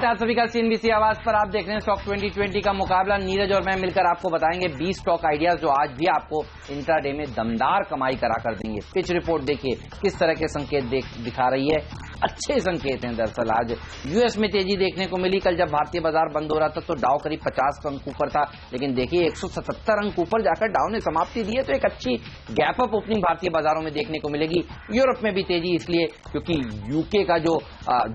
नमस्ते आप सभी का सीएनबीसी आवाज पर आप देख रहे हैं स्टॉक 2020 का मुकाबला। नीरज और मैं मिलकर आपको बताएंगे 20 स्टॉक आइडियाज जो आज भी आपको इंट्राडे में दमदार कमाई करा कर देंगे। पिच रिपोर्ट देखिए किस तरह के संकेत दिखा रही है, अच्छे संकेत हैं। दरअसल आज यूएस में तेजी देखने को मिली। कल जब भारतीय बाजार बंद हो रहा था तो डाउ करीब 50 अंक ऊपर था, लेकिन देखिए 177 अंक ऊपर जाकर डाउ ने समाप्ति दी है, तो एक अच्छी गैप अप ओपनिंग भारतीय बाजारों में देखने को मिलेगी। यूरोप में भी तेजी इसलिए क्योंकि यूके का जो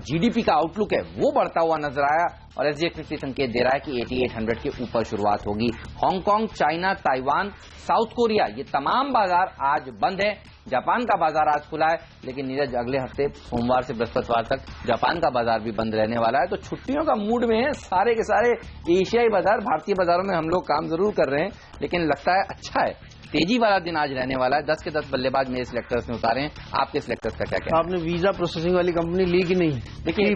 जीडीपी का आउटलुक है वो बढ़ता हुआ नजर आया और एसजीएक्स निफ्टी संकेत दे रहा है कि 8800 के ऊपर शुरुआत होगी। Hong Kong, China, Taiwan, south Korea ये तमाम बाजार आज बंद है। जापान का बाजार आज खुला है, लेकिन नीरज अगले हफ्ते सोमवार से बृहस्पतिवार तक जापान का बाजार भी बंद रहने वाला है। तो छुट्टियों का मूड में है सारे के सारे एशियाई बाजार। भारतीय बाजारों में हम लोग काम जरूर कर रहे हैं, लेकिन लगता है अच्छा है, तेजी वाला दिन आज रहने वाला है। 10 के 10 बल्लेबाज मेरे सिलेक्टर्स ने उतारे हैं। आपके सिलेक्टर्स का क्या कहना है? आपने वीजा प्रोसेसिंग वाली कंपनी ली कि नहीं? देखिए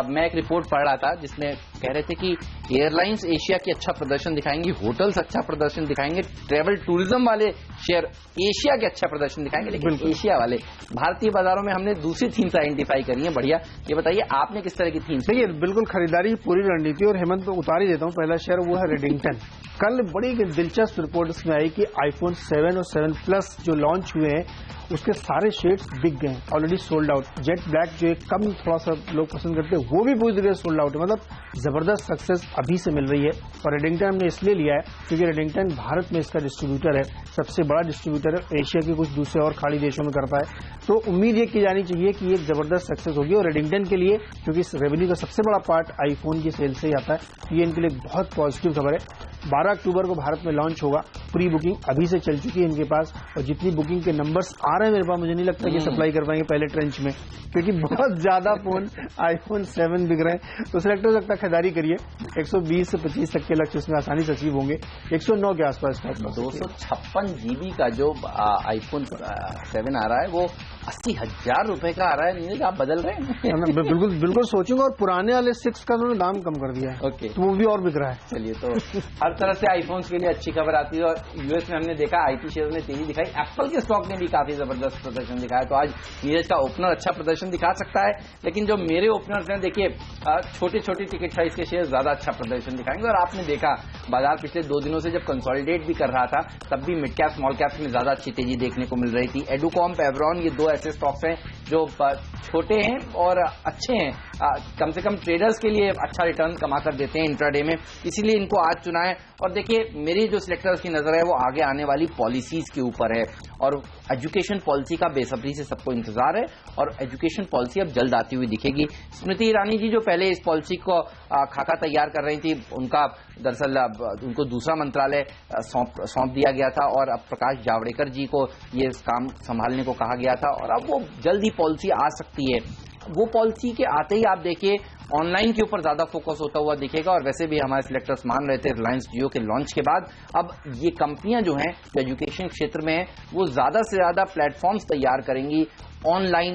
मैं एक रिपोर्ट पढ़ रहा था जिसमें कह रहे थे कि एयरलाइंस एशिया की अच्छा प्रदर्शन दिखाएंगी, होटल्स अच्छा प्रदर्शन दिखाएंगे, ट्रेवल टूरिज्म वाले शेयर एशिया के अच्छा प्रदर्शन दिखाएंगे, लेकिन एशिया वाले भारतीय बाजारों में हमने दूसरी थीम्स आइडेंटिफाई करी है। बढ़िया, ये बताइए आपने किस तरह की थीम्स? देखिए बिल्कुल खरीदारी की पूरी रणनीति, और हेमंत तो उतार ही देता हूं। पहला शेयर वो है रेडिंगटन। कल बड़ी दिलचस्प रिपोर्ट इसमें आई कि आईफोन 7 और 7 प्लस जो लॉन्च हुए हैं उसके सारे शेड्स बिक गए, already sold out. Jet black जो एक कम थोड़ा सा लोग पसंद करते हैं वो भी पूरी तरह सोल्ड आउट है। मतलब जबरदस्त सक्सेस अभी से मिल रही है। और रेडिंगटन हमने इसलिए लिया है क्योंकि रेडिंगटन भारत में इसका डिस्ट्रीब्यूटर है, सबसे बड़ा डिस्ट्रीब्यूटर है, एशिया के कुछ दूसरे और खाड़ी देशों में करता है। तो उम्मीद ये की जानी चाहिए कि एक जबरदस्त सक्सेस होगी। और रेडिंगटन के लिए क्योंकि रेवेन्यू का सबसे बड़ा पार्ट आईफोन की सेल से ही आता है, तो ये इनके लिए बहुत पॉजिटिव खबर है। 12 अक्टूबर को भारत में लॉन्च होगा। प्री बुकिंग अभी से चल चुकी है इनके पास, और जितनी बुकिंग के नंबर्स आ रहे हैं मेरे पास, मुझे नहीं लगता कि सप्लाई कर पाएंगे पहले ट्रेंच में, क्योंकि बहुत ज्यादा फोन आईफोन 7 बिक रहे हैं। तो सिलेक्टर लगता खरीदारी करिए। 120 से 25 तक के लक्ष्य इसमें आसानी से अचीव होंगे। 109 के आसपास 256 जीबी का जो आईफोन 7 आ रहा है वो 80,000 रुपए का आ रहा है। नीरज आप बदल रहे हैं? बिल्कुल बिल्कुल सोचूंगा। और पुराने वाले 6 का उन्होंने दाम कम कर दिया है। ओके, तो वो भी और बिक रहा है। चलिए, तो हर तरह से आईफोन्स के लिए अच्छी खबर आती है। और यूएस में हमने देखा आईटी शेयर में तेजी दिखाई, एप्पल के स्टॉक ने भी काफी जबरदस्त प्रदर्शन दिखाया। तो आज नीरज का ओपनर अच्छा प्रदर्शन दिखा सकता है, लेकिन जो मेरे ओपनर्स हैं देखिए छोटे छोटे टिकट साइज के शेयर ज्यादा अच्छा प्रदर्शन दिखाएंगे। और आपने देखा बाजार पिछले 2 दिनों से जब कंसोलिडेट भी कर रहा था तब भी मिड कैप स्मॉल कैप में ज्यादा अच्छी तेजी देखने को मिल रही थी। एडुकॉम, एवरॉन ये 2 ऐसे स्टॉक्स हैं जो छोटे हैं और अच्छे हैं, कम से कम ट्रेडर्स के लिए अच्छा रिटर्न कमा कर देते हैं इंट्राडे में, इसीलिए इनको आज चुना है। और देखिए मेरी जो सिलेक्टर्स की नजर है वो आगे आने वाली पॉलिसीज के ऊपर है, और एजुकेशन पॉलिसी का बेसब्री से सबको इंतजार है, और एजुकेशन पॉलिसी अब जल्द आती हुई दिखेगी। स्मृति ईरानी जी जो पहले इस पॉलिसी को खाका तैयार कर रही थी, उनका दरअसल उनको दूसरा मंत्रालय सौंप दिया गया था, और अब प्रकाश जावड़ेकर जी को ये काम संभालने को कहा गया था, और अब वो जल्द ही पॉलिसी आ सकती है। वो पॉलिसी के आते ही आप देखिए ऑनलाइन के ऊपर ज्यादा फोकस होता हुआ दिखेगा। और वैसे भी हमारे सिलेक्टर्स मान रहे थे रिलायंस जियो के लॉन्च के बाद अब ये कंपनियां जो हैं जो एजुकेशन क्षेत्र में है वो ज्यादा से ज्यादा प्लेटफॉर्म्स तैयार करेंगी ऑनलाइन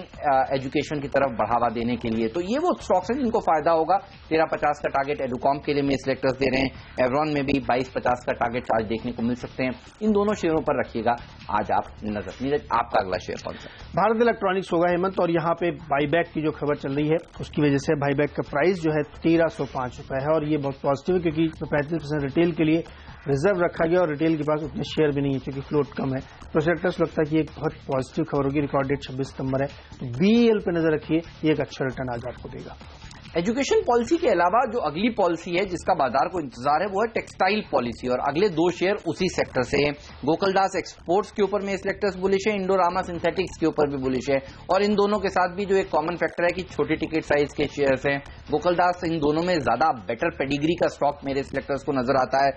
एजुकेशन की तरफ बढ़ावा देने के लिए। तो ये वो स्टॉक्स हैं जिनको फायदा होगा। 1350 का टारगेट एडुकॉम के लिए मेरे सिलेक्टर्स दे रहे हैं। एवरॉन में भी 2250 का टारगेट आज देखने को मिल सकते हैं। इन दोनों शेयरों पर रखिएगा आज आप नजर। नीरज आपका अगला शेयर कौन सा? भारत इलेक्ट्रॉनिक्स होगा हेमंत। और यहाँ पे बाईबैक की जो खबर चल रही है उसकी वजह से बाईबैक का प्राइस जो है 1305 रुपए है, और ये बहुत पॉजिटिव है क्योंकि 35% रिटेल के लिए रिजर्व रखा गया, और रिटेल के पास उतने शेयर भी नहीं है क्योंकि फ्लोट कम है। तो सेक्टर्स लगता है कि एक बहुत पॉजिटिव खबर होगी। रिकॉर्ड डेट 26 सितंबर है, तो बीएल पे नजर रखिए, ये एक अच्छा रिटर्न आज आपको देगा। एजुकेशन पॉलिसी के अलावा जो अगली पॉलिसी है जिसका बाजार को इंतजार है वो है टेक्सटाइल पॉलिसी, और अगले 2 शेयर उसी सेक्टर से हैं। गोकुलदास एक्सपोर्ट्स के ऊपर में सिलेक्टर्स बुलिश है, इंडोरामा सिंथेटिक्स के ऊपर भी बुलिश है। और इन दोनों के साथ भी जो एक कॉमन फैक्टर है कि छोटे टिकट साइज के शेयर्स हैं। गोकुलदास इन दोनों में ज्यादा बेटर पेडिग्री का स्टॉक मेरे सिलेक्टर्स को नजर आता है।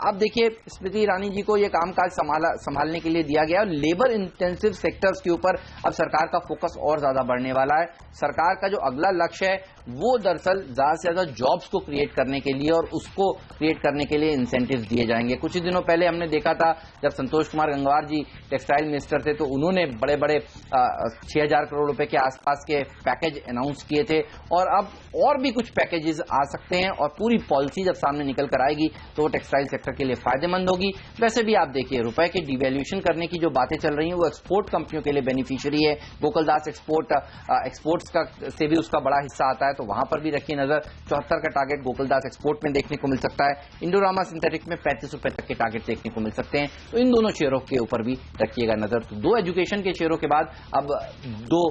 अब देखिए स्मृति ईरानी जी को यह कामकाज संभालने के लिए दिया गया, और लेबर इंटेंसिव सेक्टर्स के ऊपर अब सरकार का फोकस और ज्यादा बढ़ने वाला है। सरकार का जो अगला लक्ष्य है वो दरअसल ज्यादा से ज्यादा जॉब्स को क्रिएट करने के लिए, और उसको क्रिएट करने के लिए इंसेंटिव्स दिए जाएंगे। कुछ ही दिनों पहले हमने देखा था जब संतोष कुमार गंगवार जी टेक्सटाइल मिनिस्टर थे तो उन्होंने बड़े बड़े 6000 करोड़ रुपए के आसपास के पैकेज अनाउंस किए थे, और अब और भी कुछ पैकेजेस आ सकते हैं। और पूरी पॉलिसी जब सामने निकल कर आएगी तो वो टेक्सटाइल सेक्टर के लिए फायदेमंद होगी। वैसे भी आप देखिए रुपए के डिवैल्यूएशन करने की जो बातें चल रही हैं वो एक्सपोर्ट कंपनियों के लिए बेनिफिशियरी है। गोकुलदास एक्सपोर्ट्स का से भी उसका बड़ा हिस्सा आता है। तो वहां पर भी रखिए नजर। 74 का टारगेट गोकुलदास एक्सपोर्ट में देखने को मिल सकता है। इंडोरामा सिंथेटिक में 35 रुपए तक के टारगेट देखने को मिल सकते हैं, तो इन दोनों शेयरों के ऊपर भी रखिएगा नजर। तो 2 एजुकेशन के शेयरों के बाद अब 2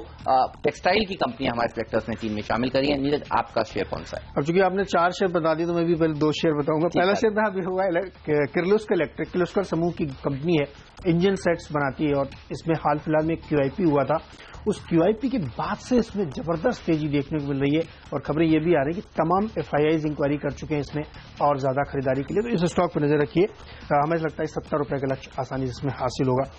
टेक्सटाइल की कंपनियां हमारे सिलेक्टर्स ने टीम में शामिल करी है। नीरज, आपका शेयर कौन सा है? अब चूंकि आपने 4 शेयर बता दी तो मैं भी पहले 2 शेयर बताऊंगा। पहला शेयर था अभी हुआ किर्लोस्कर इलेक्ट्रिक, किर्लोस्कर समूह की कंपनी है, इंजन सेट्स बनाती है और इसमें हाल फिलहाल में QIP हुआ था। उस QIP के बाद से इसमें जबरदस्त तेजी देखने को मिल रही है और खबरें ये भी आ रही है कि तमाम FIIs इंक्वायरी कर चुके हैं इसमें और ज्यादा खरीदारी के लिए, तो इस स्टॉक पर नजर रखिए। हमें लगता है 70 रुपए का लक्ष्य आसानी से इसमें हासिल होगा।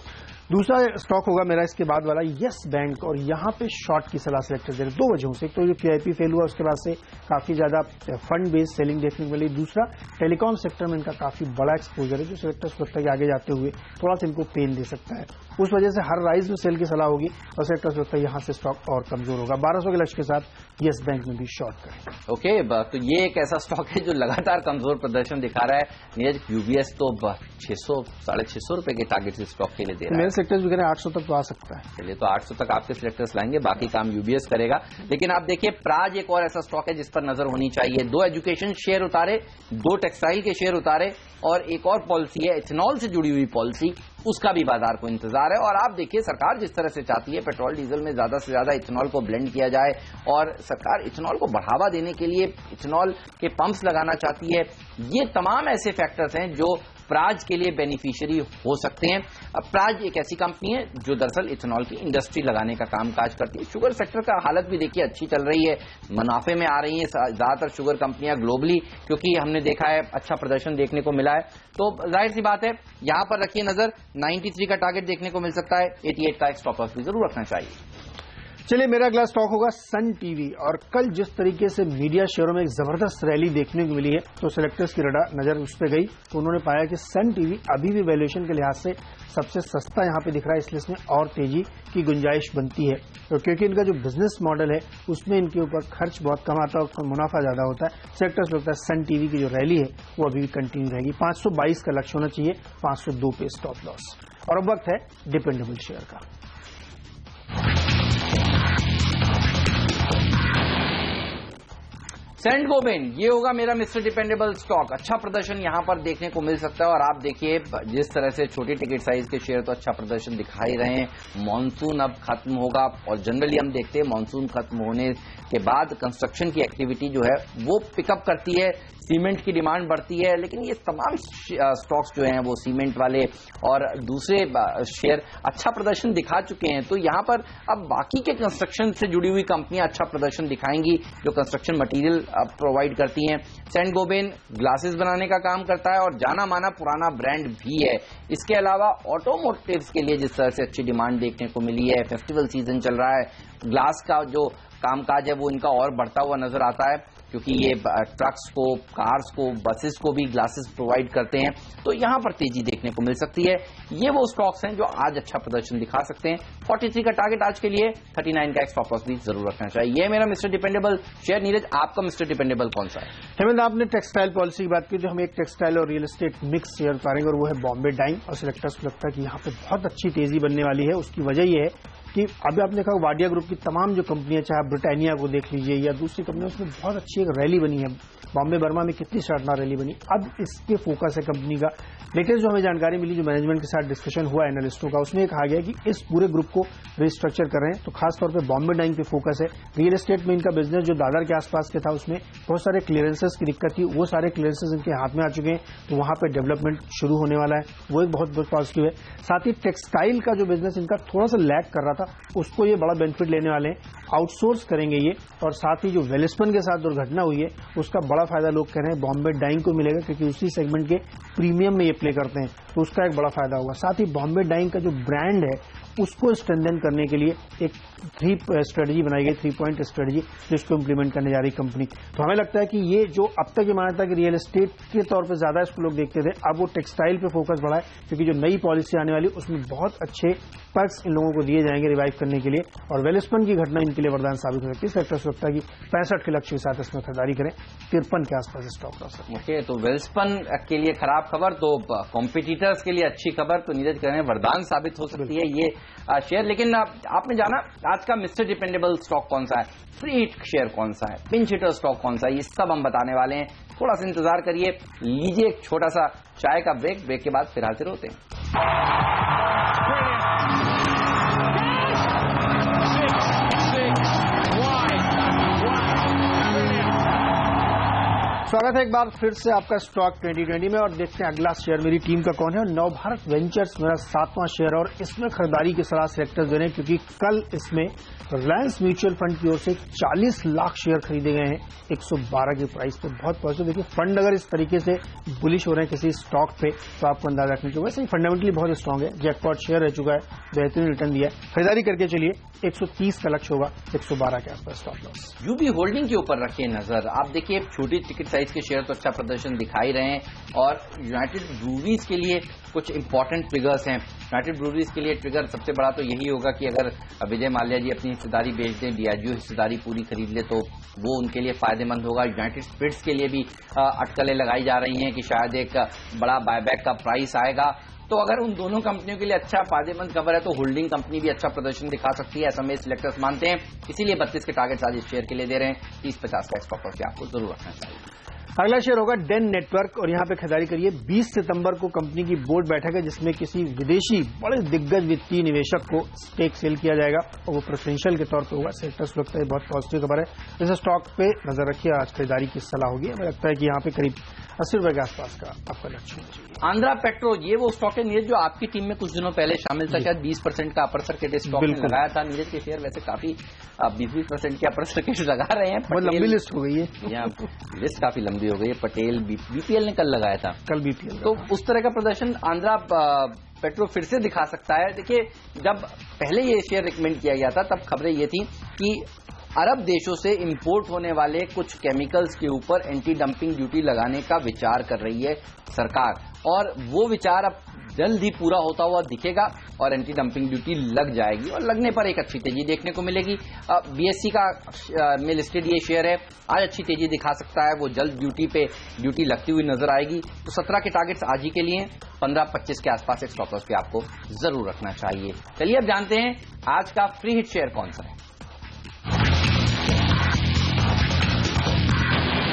दूसरा स्टॉक होगा मेरा इसके बाद वाला यस बैंक, और यहां पे शॉर्ट की सलाह सिलेक्टर दे रहे 2 वजहों से। एक तो जो QIP फेल हुआ उसके बाद से काफी ज्यादा फंड बेस्ड सेलिंग देखने को मिली। दूसरा, टेलीकॉम सेक्टर में इनका काफी बड़ा एक्सपोजर है जो सिलेक्टर्स को लगता है कि आगे जाते हुए थोड़ा सा इनको पेन दे सकता है। उस वजह से हर राइज में सेल की सलाह होगी और सिलेक्टर्स को लगता है यहां से स्टॉक और कमजोर होगा। 1200 के लक्ष्य के साथ यस बैंक में भी शॉर्ट करें। ओके, तो ये एक ऐसा स्टॉक है जो लगातार कमजोर प्रदर्शन दिखा रहा है। नीरज, UBS तो 600 650 रुपए के टारगेट से स्टॉक के लिए दे रहा है। मेरे सेक्टर्स भी कह रहे हैं 800 तक तो आ सकता है। चलिए, तो 800 तक आपके सिलेक्टर्स लाएंगे, बाकी काम UBS करेगा। लेकिन आप देखिए, प्राज एक और ऐसा स्टॉक है जिस पर नजर होनी चाहिए। 2 एजुकेशन शेयर उतारे, 2 टेक्सटाइल के शेयर उतारे और एक और पॉलिसी है इथेनॉल से जुड़ी हुई पॉलिसी, उसका भी बाजार को इंतजार है। और आप देखिए, सरकार जिस तरह से चाहती है पेट्रोल डीजल में ज्यादा से ज्यादा इथेनॉल को ब्लेंड किया जाए और सरकार इथेनॉल को बढ़ावा देने के लिए इथेनॉल के पंप्स लगाना चाहती है। ये तमाम ऐसे फैक्टर्स हैं जो प्राज के लिए बेनिफिशियरी हो सकते हैं। प्राज एक ऐसी कंपनी है जो दरअसल इथेनॉल की इंडस्ट्री लगाने का कामकाज करती है। शुगर सेक्टर का हालत भी देखिए अच्छी चल रही है, मुनाफे में आ रही हैं ज्यादातर शुगर कंपनियां ग्लोबली, क्योंकि हमने देखा है अच्छा प्रदर्शन देखने को मिला है। तो जाहिर सी बात है, यहां पर रखिए नजर। 93 का टारगेट देखने को मिल सकता है, 88 का एक स्टॉप लॉस भी जरूर रखना चाहिए। चलिए, मेरा अगला स्टॉक होगा सन टीवी। और कल जिस तरीके से मीडिया शेयरों में एक जबरदस्त रैली देखने को मिली है तो सिलेक्टर्स की नजर उस पर गई, तो उन्होंने पाया कि सन टीवी अभी भी वैल्यूएशन के लिहाज से सबसे सस्ता यहां पे दिख रहा है, इसलिए इसमें और तेजी की गुंजाइश बनती है। तो क्योंकि इनका जो बिजनेस मॉडल है उसमें इनके ऊपर खर्च बहुत कम आता है और मुनाफा ज्यादा होता है। सिलेक्टर्स लगता है सन टीवी की जो रैली है वो अभी भी कंटिन्यू रहेगी। 522 का लक्ष्य होना चाहिए, 502 पे स्टॉप लॉस। और अब वक्त है डिपेंडेबल शेयर का। सेंट गोबेन, ये होगा मेरा मिस्टर डिपेंडेबल स्टॉक। अच्छा प्रदर्शन यहां पर देखने को मिल सकता है और आप देखिए जिस तरह से छोटी टिकट साइज के शेयर तो अच्छा प्रदर्शन दिखा ही रहे हैं। मॉनसून अब खत्म होगा और जनरली हम देखते हैं मॉनसून खत्म होने के बाद कंस्ट्रक्शन की एक्टिविटी जो है वो पिकअप करती है, सीमेंट की डिमांड बढ़ती है। लेकिन ये तमाम स्टॉक्स जो हैं वो सीमेंट वाले और दूसरे शेयर अच्छा प्रदर्शन दिखा चुके हैं। तो यहां पर अब बाकी के कंस्ट्रक्शन से जुड़ी हुई कंपनियां अच्छा प्रदर्शन दिखाएंगी जो कंस्ट्रक्शन मटेरियल प्रोवाइड करती हैं। सेंट गोबेन ग्लासेस बनाने का काम करता है और जाना माना पुराना ब्रांड भी है। इसके अलावा ऑटोमोटिव्स के लिए जिस तरह से अच्छी डिमांड देखने को मिली है, फेस्टिवल सीजन चल रहा है, ग्लास का जो कामकाज है वो इनका और बढ़ता हुआ नजर आता है क्योंकि ये ट्रक्स को, कार्स को, बसेस को भी ग्लासेस प्रोवाइड करते हैं। तो यहां पर तेजी देखने को मिल सकती है। ये वो स्टॉक्स हैं जो आज अच्छा प्रदर्शन दिखा सकते हैं। 43 का टारगेट आज के लिए, 39 का एक स्टॉप लॉस भी जरूर रखना चाहिए। ये मेरा मिस्टर डिपेंडेबल शेयर। नीरज, आपका मिस्टर डिपेंडेबल कौन सा है? हेमंत, आपने टेक्सटाइल पॉलिसी की बात की, जो हम एक टेक्सटाइल और रियल एस्टेट मिक्स शेयर उतारेंगे और वो है बॉम्बे डाइंग। और सिलेक्टर्स को लगता है कि यहाँ पे बहुत अच्छी तेजी बनने वाली है। उसकी वजह यह है कि अभी आपने देखा वाडिया ग्रुप की तमाम जो कंपनियां, चाहे ब्रिटानिया को देख लीजिए या दूसरी कंपनियां, उसमें बहुत अच्छी एक रैली बनी है। बॉम्बे बर्मा में कितनी शानदार रैली बनी। अब इसके फोकस है कंपनी का। लेटेस्ट जो हमें जानकारी मिली, जो मैनेजमेंट के साथ डिस्कशन हुआ एनालिस्टों का, उसमें कहा गया कि इस पूरे ग्रुप को रिस्ट्रक्चर कर रहे हैं। तो खासतौर पर बॉम्बे डाइंग पे फोकस है। रियल एस्टेट में इनका बिजनेस जो दादर के आसपास के था उसमें बहुत सारे क्लियरेंसेस की दिक्कत थी, वो सारे क्लियरेंसेस इनके हाथ में आ चुके हैं। तो वहां पर डेवलपमेंट शुरू होने वाला है, वो एक बहुत बहुत पॉजिटिव है। साथ ही टेक्सटाइल का जो बिजनेस इनका थोड़ा सा लैग कर रहा था, उसको ये बड़ा बेनिफिट लेने वाले हैं। आउटसोर्स करेंगे ये, और साथ ही जो वेलिस्पन के साथ दुर्घटना हुई है उसका बड़ा फायदा लोग कह रहे हैं बॉम्बे डाइंग को मिलेगा, क्योंकि उसी सेगमेंट के प्रीमियम में ये प्ले करते हैं, तो उसका एक बड़ा फायदा होगा। साथ ही बॉम्बे डाइंग का जो ब्रांड है उसको स्ट्रेंथन करने के लिए एक 3 स्ट्रेटजी बनाई गई, 3 पॉइंट स्ट्रेटजी, जिसको इंप्लीमेंट करने जा रही कंपनी। तो हमें लगता है कि ये जो अब तक ये माना था कि रियल एस्टेट के तौर पे ज्यादा इसको लोग देखते थे, अब वो टेक्सटाइल पे फोकस बढ़ा है, क्योंकि जो नई पॉलिसी आने वाली उसमें बहुत अच्छे पर्क्स इन लोगों को दिए जाएंगे रिवाइव करने के लिए। और वेलिस्पन की घटना इनके लिए वरदान साबित हो सकती है। सेक्टर से लगता है कि 65 के लक्ष्य के साथ इसमें खरीदारी करें, 53 के आसपास स्टॉक लॉस है। ओके, तो वेलिस्पन के लिए खराब खबर, तो कॉम्पिटिटर्स के लिए अच्छी खबर, तो नीरज कह रहे हैं वरदान साबित हो सकती है ये शेयर। लेकिन आपने जाना आज का मिस्टर डिपेंडेबल स्टॉक कौन सा है, फ्री हिट शेयर कौन सा है, पिंच हिटर स्टॉक कौन सा है, ये सब हम बताने वाले हैं। थोड़ा सा इंतजार करिए, लीजिए एक छोटा सा चाय का ब्रेक के बाद फिर हाजिर होते हैं। स्वागत है एक बार फिर से आपका स्टॉक 2020 में, और देखते हैं अगला शेयर मेरी टीम का कौन है। और नवभारत वेंचर्स मेरा 7वां शेयर, और इसमें खरीदारी की सलाह सेलेक्टर्स दे रहे हैं क्योंकि कल इसमें रिलायंस म्यूचुअल फंड की ओर से 40 लाख शेयर खरीदे गए हैं 112 की प्राइस पे। बहुत पॉजिटिव। देखिए फंड अगर इस तरीके से बुलिश हो रहे हैं किसी स्टॉक पे तो आपको अंदाजा रखना चाहिए। वैसे ही फंडामेंटली बहुत स्ट्रांग है, जैकपॉट शेयर रह चुका है, बेहतरीन रिटर्न दिया है। खरीदारी करके चलिए, 130 का लक्ष्य होगा, 112 के आसपास स्टॉप लॉस। यूबी होल्डिंग के ऊपर रखिए नजर। आप देखिए छोटी टिकट साइज के शेयर तो अच्छा प्रदर्शन दिखा ही रहे हैं, और यूनाइटेड ब्रूवरीज के लिए कुछ इंपॉर्टेंट ट्रिगर्स हैं। यूनाइटेड ब्रूवरीज के लिए ट्रिगर सबसे बड़ा तो यही होगा कि अगर विजय माल्या जी अपनी हिस्सेदारी बेच दें, डियाजियो हिस्सेदारी पूरी खरीद ले, तो वो उनके लिए फायदेमंद होगा। यूनाइटेड स्पिरिट्स के लिए भी अटकलें लगाई जा रही हैं कि शायद एक बड़ा बायबैक का प्राइस आएगा। तो अगर उन दोनों कंपनियों के लिए अच्छा फायदेमंद खबर है तो होल्डिंग कंपनी भी अच्छा प्रदर्शन दिखा सकती है, ऐसा में सिलेक्टर्स मानते हैं। इसीलिए 32 के टारगेट आज इस शेयर के लिए दे रहे हैं। 30-50 का स्टॉप लॉस आपको जरूर रखना चाहिए। अगला शेयर होगा डेन नेटवर्क, और यहां पे खरीदारी करिए। 20 सितंबर को कंपनी की बोर्ड बैठक है जिसमें किसी विदेशी बड़े दिग्गज वित्तीय निवेशक को स्टेक सेल किया जाएगा, और वो प्रेफरेंशियल के तौर पे होगा। सेक्टर्स लगता है बहुत पॉजिटिव खबर है। इस स्टॉक पे नजर रखिए, आज खरीदारी की सलाह होगी। हमें लगता है कि यहाँ पे करीब 80 रुपए के आसपास का आपका लक्ष्य होना चाहिए। आंध्रा पेट्रो, ये वो स्टॉक है नीरज जो आपकी टीम में कुछ दिनों पहले शामिल था, शायद 20% का अपर सर्किट स्टॉक में लगाया था। नीरज के शेयर वैसे काफी 20% के अपर सर्किट लगा रहे हैं। बहुत लंबी लिस्ट हो गई है, यहाँ लिस्ट काफी लंबी हो गई है। पटेल बीपीएल ने कल लगाया था, कल बीपीएल। तो उस तरह का प्रदर्शन आंध्रा पेट्रो फिर से दिखा सकता है। देखिए जब पहले ये शेयर रिकमेंड किया गया था तब खबरें ये थी कि अरब देशों से इंपोर्ट होने वाले कुछ केमिकल्स के ऊपर एंटी डंपिंग ड्यूटी लगाने का विचार कर रही है सरकार, और वो विचार अब जल्द ही पूरा होता हुआ दिखेगा और एंटी डंपिंग ड्यूटी लग जाएगी, और लगने पर एक अच्छी तेजी देखने को मिलेगी। बीएससी का में लिस्टेड ये शेयर है, आज अच्छी तेजी दिखा सकता है। वो जल्द ड्यूटी लगती हुई नजर आएगी। तो 17 के टारगेट्स आज ही के लिए, 15-25 के आसपास एक स्टॉप लॉस पे आपको जरूर रखना चाहिए। चलिए अब जानते हैं आज का फ्री हिट शेयर कौन सा है।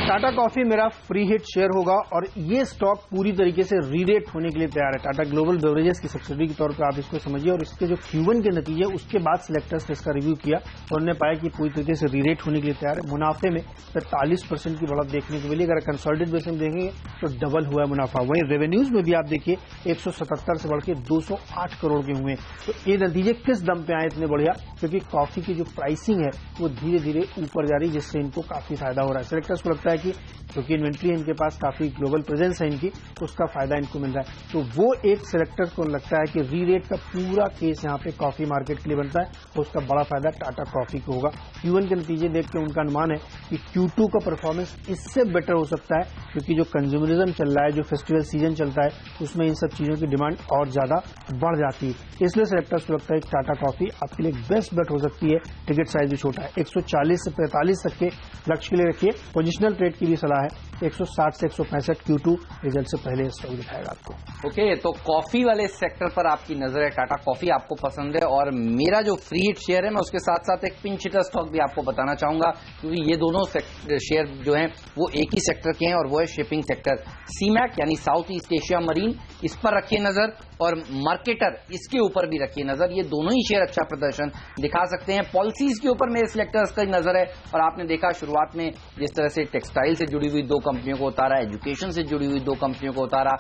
टाटा कॉफी मेरा फ्री हिट शेयर होगा, और ये स्टॉक पूरी तरीके से रीरेट होने के लिए तैयार है। टाटा ग्लोबल बेवरेजेस की सब्सिडी के तौर पे आप इसको समझिए, और इसके जो Q1 के नतीजे उसके बाद सिलेक्टर्स ने इसका रिव्यू किया और उन्होंने पाया कि पूरी तरीके से रीरेट होने के लिए तैयार है। मुनाफे में 45% की बढ़त देखने को मिली। अगर कंसोलिडेटेड बेस में देखेंगे तो डबल हुआ है मुनाफा। वहीं रेवेन्यूज में भी आप देखिए 177 से बढ़ के 208 करोड़ के हुए। तो ये नतीजे किस दम पे आए इतने बढ़िया, क्योंकि कॉफी की जो प्राइसिंग है वो धीरे धीरे ऊपर जा रही है, जिससे इनको काफी फायदा हो रहा है। सिलेक्टर्स को लगता है कि क्योंकि इन्वेंट्री है इनके पास, काफी ग्लोबल प्रेजेंस है इनकी, उसका फायदा इनको मिल रहा है। तो वो एक सिलेक्टर को लगता है कि री-रेट का पूरा केस यहाँ पे कॉफी मार्केट के लिए बनता है, तो उसका बड़ा फायदा टाटा कॉफी को होगा। Q1 के नतीजे देख के उनका अनुमान है कि Q2 का परफॉर्मेंस इससे बेटर हो सकता है, क्योंकि जो कंज्यूमरिज्म चल रहा है, जो फेस्टिवल सीजन चलता है, उसमें इन सब चीजों की डिमांड और ज्यादा बढ़ जाती है। इसलिए सिलेक्टर्स को लगता है कि टाटा कॉफी आपके लिए बेस्ट बेट हो सकती है। टिकट साइज भी छोटा है, 140 से 45 तक के लक्ष्य के लिए रखिए। पोजिशनल ट्रेड की भी सलाह है, 160 से 165 Q2 रिजल्ट से पहले स्टॉक दिखाएगा आपको। ओके, तो कॉफी वाले सेक्टर पर आपकी नजर है, टाटा कॉफी आपको पसंद है, और मेरा जो फ्री हिट शेयर है मैं उसके साथ साथ एक पिंच हिटर स्टॉक भी आपको बताना चाहूंगा, क्योंकि ये दोनों शेयर जो हैं वो एक ही सेक्टर के हैं, और वो है शिपिंग सेक्टर। सीमैक यानी साउथ ईस्ट एशिया मरीन, इस पर रखिए नजर, और मार्केटर इसके ऊपर भी रखिए नजर। ये दोनों ही शेयर अच्छा प्रदर्शन दिखा सकते हैं। पॉलिसीज के ऊपर मेरे सिलेक्टर्स का नजर है, और आपने देखा शुरुआत में जिस तरह से टेक्सटाइल से जुड़ी हुई 2 कंपनियों को उतारा, एजुकेशन से जुड़ी हुई 2 कंपनियों को उतारा,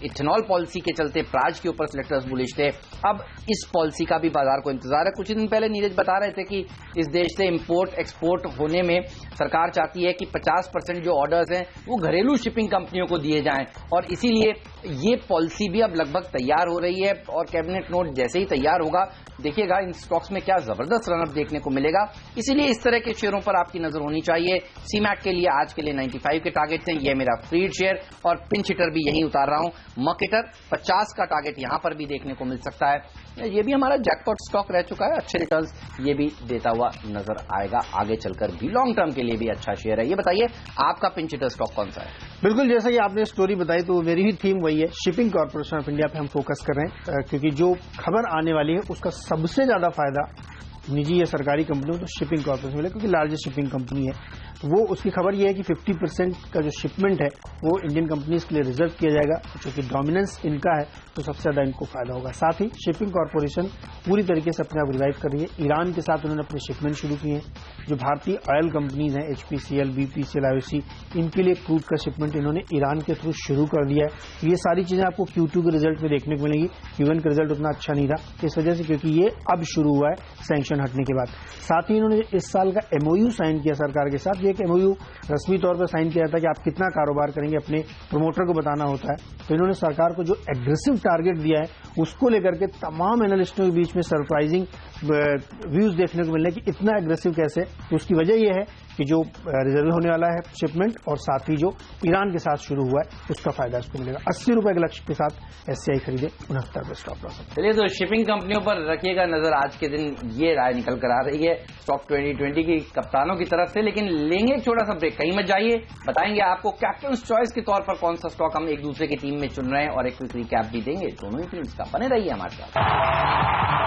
इथेनॉल पॉलिसी के चलते प्राज के ऊपर सिलेक्टर्स बुलिश थे। अब इस पॉलिसी का भी बाजार को इंतजार है। कुछ दिन पहले नीरज बता रहे थे कि इस देश से इंपोर्ट एक्सपोर्ट होने में सरकार चाहती है कि 50% जो ऑर्डर्स हैं वो घरेलू शिपिंग कंपनियों को दिए जाएं, और इसीलिए ये पॉलिसी भी अब लगभग तैयार हो रही है और कैबिनेट नोट जैसे ही तैयार होगा देखिएगा इन स्टॉक्स में क्या जबरदस्त रनअप देखने को मिलेगा। इसीलिए इस तरह के शेयरों पर आपकी नजर होनी चाहिए। सीमैक के लिए आज के लिए 95 के टारगेट हैं, ये मेरा फ्रीड शेयर और पिंच हिटर भी यहीं उतार रहा हूं। मर्केटर 50 का टारगेट यहां पर भी देखने को मिल सकता है। ये भी हमारा जैकपॉट स्टॉक रह चुका है, अच्छे रिटर्न्स ये भी देता हुआ नजर आएगा आगे चलकर भी, लॉन्ग टर्म के लिए भी अच्छा शेयर है। ये बताइए आपका पिंच हिटर स्टॉक कौन सा है? बिल्कुल, जैसा कि आपने स्टोरी बताई तो मेरी भी थीम वही है, शिपिंग कॉर्पोरेशन ऑफ इंडिया पे हम फोकस कर रहे हैं, क्योंकि जो खबर आने वाली है उसका सबसे ज्यादा फायदा निजी या सरकारी कंपनियों तो शिपिंग कॉर्पोरेशन मिले, क्योंकि लार्जेस्ट शिपिंग कंपनी है। वो उसकी खबर ये है कि 50% का जो शिपमेंट है वो इंडियन कंपनीज के लिए रिजर्व किया जाएगा, क्योंकि डोमिनेंस इनका है तो सबसे ज्यादा इनको फायदा होगा। साथ ही शिपिंग कॉर्पोरेशन पूरी तरीके से अपने आप रिवाइव कर रही है। ईरान के साथ उन्होंने अपने शिपमेंट शुरू किए हैं। जो भारतीय ऑयल कंपनीज हैं HPCL, BPCL, IOC, इनके लिए क्रूड का शिपमेंट इन्होंने ईरान के थ्रू शुरू कर दिया है। ये सारी चीजें आपको Q2 के रिजल्ट में देखने को मिलेगी। Q1 का रिजल्ट उतना अच्छा नहीं था इस वजह से, क्योंकि ये अब शुरू हुआ है सैंक्शन हटने के बाद। साथ ही इन्होंने इस साल का MOU साइन किया सरकार के साथ। ये एक MOU रस्मी तौर पर साइन किया था कि आप कितना कारोबार करेंगे अपने प्रमोटर को बताना होता है। तो इन्होंने सरकार को जो एग्रेसिव टारगेट दिया है उसको लेकर के तमाम एनालिस्टों के बीच में सरप्राइजिंग व्यूज देखने को मिलने कि इतना एग्रेसिव कैसे। तो उसकी वजह यह है कि जो रिजर्व होने वाला है शिपमेंट और साथ ही जो ईरान के साथ शुरू हुआ है उसका फायदा इसको मिलेगा। 80 रुपए के लक्ष्य के साथ SCI खरीदे, 69 पे स्टॉप लॉस। चलिए तो शिपिंग कंपनियों पर रखिएगा नजर। आज के दिन ये राय निकल कर आ रही है स्टॉक 2020 की कप्तानों की तरफ से। लेकिन लेंगे एक छोटा सा ब्रेक, कहीं मत जाइए, बताएंगे आपको कैप्टन चॉइस के तौर पर कौन सा स्टॉक हम एक दूसरे की टीम में चुन रहे हैं और एक क्विक रिकैप भी देंगे दोनों ही टीम्स का। बने रहिए हमारे साथ।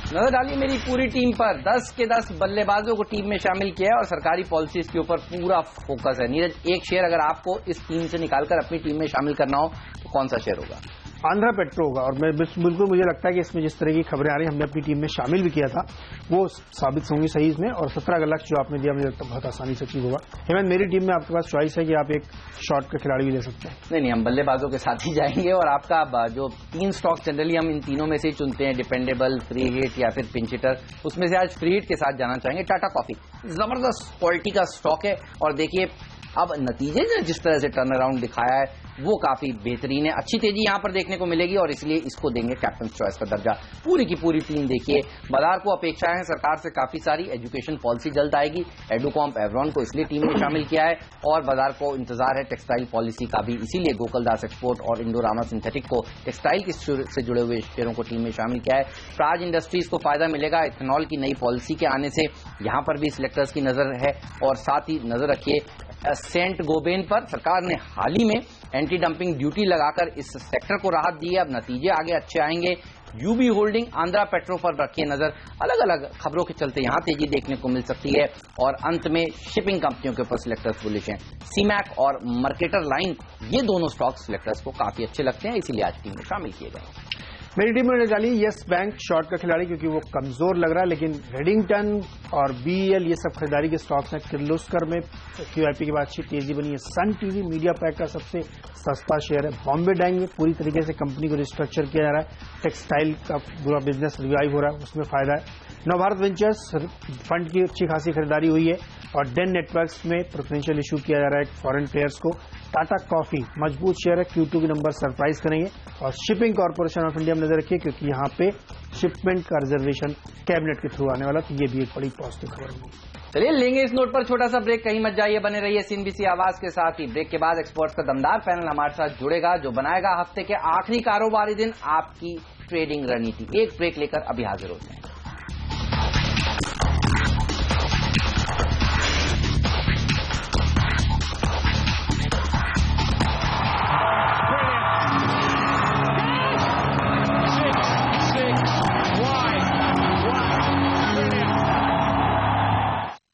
नजर डालिए मेरी पूरी टीम पर। 10 के 10 बल्लेबाजों को टीम में शामिल किया है और सरकारी पॉलिसीज के ऊपर पूरा फोकस है। नीरज, एक शेयर अगर आपको इस टीम से निकालकर अपनी टीम में शामिल करना हो तो कौन सा शेयर होगा? आंध्रा पेट्रो होगा। और मैं बिल्कुल मुझे लगता है कि इसमें जिस तरह की खबरें आ रही हैं, हमने अपनी टीम में शामिल भी किया था, वो साबित होंगी सही इसमें। और 17 का लक्ष्य जो आपने दिया मुझे लगता है बहुत आसानी से अचीव होगा। हेमंत, मेरी टीम में आपके पास चॉइस है कि आप एक शॉर्ट का खिलाड़ी भी ले सकते हैं। नहीं, हम बल्लेबाजों के साथ ही जाएंगे और आपका जो 3 स्टॉक जनरली हम इन तीनों में से ही चुनते हैं, डिपेंडेबल, फ्री हिट या फिर पिंच हिटर, उसमें से आज फ्री हिट के साथ जाना चाहेंगे। टाटा कॉफी जबरदस्त क्वालिटी का स्टॉक है और देखिए अब नतीजे ने जिस तरह से टर्न अराउंड दिखाया है वो काफी बेहतरीन है। अच्छी तेजी यहां पर देखने को मिलेगी और इसलिए इसको देंगे कैप्टन चॉइस का दर्जा। पूरी की पूरी टीम देखिए, बाजार को अपेक्षाएं हैं सरकार से काफी सारी, एजुकेशन पॉलिसी जल्द आएगी, एडुकॉम्प एवरॉन को इसलिए टीम में शामिल किया है और बाजार को इंतजार है टेक्सटाइल पॉलिसी का भी, इसीलिए गोकुलदास एक्सपोर्ट और इंडोरामा सिंथेटिक को टेक्सटाइल से जुड़े हुए शेयरों को टीम में शामिल किया है। प्राज इंडस्ट्रीज को फायदा मिलेगा इथेनॉल की नई पॉलिसी के आने से, यहां पर भी सिलेक्टर्स की नजर है। और साथ ही नजर रखिए सेंट गोबेन पर सरकार ने हाल ही में एंटी डंपिंग ड्यूटी लगाकर इस सेक्टर को राहत दी है। अब नतीजे आगे अच्छे आएंगे। यूबी होल्डिंग, आंध्रा पेट्रो पर रखिए नजर। अलग अलग खबरों के चलते यहां तेजी देखने को मिल सकती है। और अंत में शिपिंग कंपनियों के ऊपर सिलेक्टर्स बुलिश हैं। सीमैक और मर्केटर लाइन, ये दोनों स्टॉक सिलेक्टर्स को काफी अच्छे लगते हैं, इसीलिए आज टीम में शामिल किए गए। मेरी टीम में डाली यस बैंक शॉर्ट का खिलाड़ी, क्योंकि वो कमजोर लग रहा है, लेकिन रेडिंगटन और BEL ये सब खरीदारी के स्टॉक्स हैं। किर्लोस्कर में QIP के बाद अच्छी तेजी बनी है। सन टीवी मीडिया पैक का सबसे सस्ता शेयर है। बॉम्बे डाइंग में पूरी तरीके से कंपनी को रिस्ट्रक्चर किया जा रहा है, टेक्सटाइल का पूरा बिजनेस रिवाइव हो रहा है, उसमें फायदा है। नवभारत वेंचर्स फंड की अच्छी खासी खरीदारी हुई है और डेन नेटवर्क्स में प्रेफरेंशियल इशू किया जा रहा है फॉरेन प्लेयर्स को। टाटा कॉफी मजबूत शेयर है, Q2 के नंबर सरप्राइज करेंगे। और शिपिंग कॉर्पोरेशन ऑफ इंडिया में नजर रखिए, क्योंकि यहां पे शिपमेंट का रिजर्वेशन कैबिनेट के थ्रू आने वाला, तो ये भी एक बड़ी पॉजिटिव खबर होगी। चलिए लेंगे इस नोट पर छोटा सा ब्रेक, कहीं मत जाइए, बने रहिए CNBC आवाज के साथ ही। ब्रेक के बाद एक्सपर्ट्स का दमदार पैनल हमारे साथ जुड़ेगा जो बनाएगा हफ्ते के आखिरी कारोबारी दिन आपकी ट्रेडिंग रणनीति। एक ब्रेक लेकर अभी हाजिर होते हैं।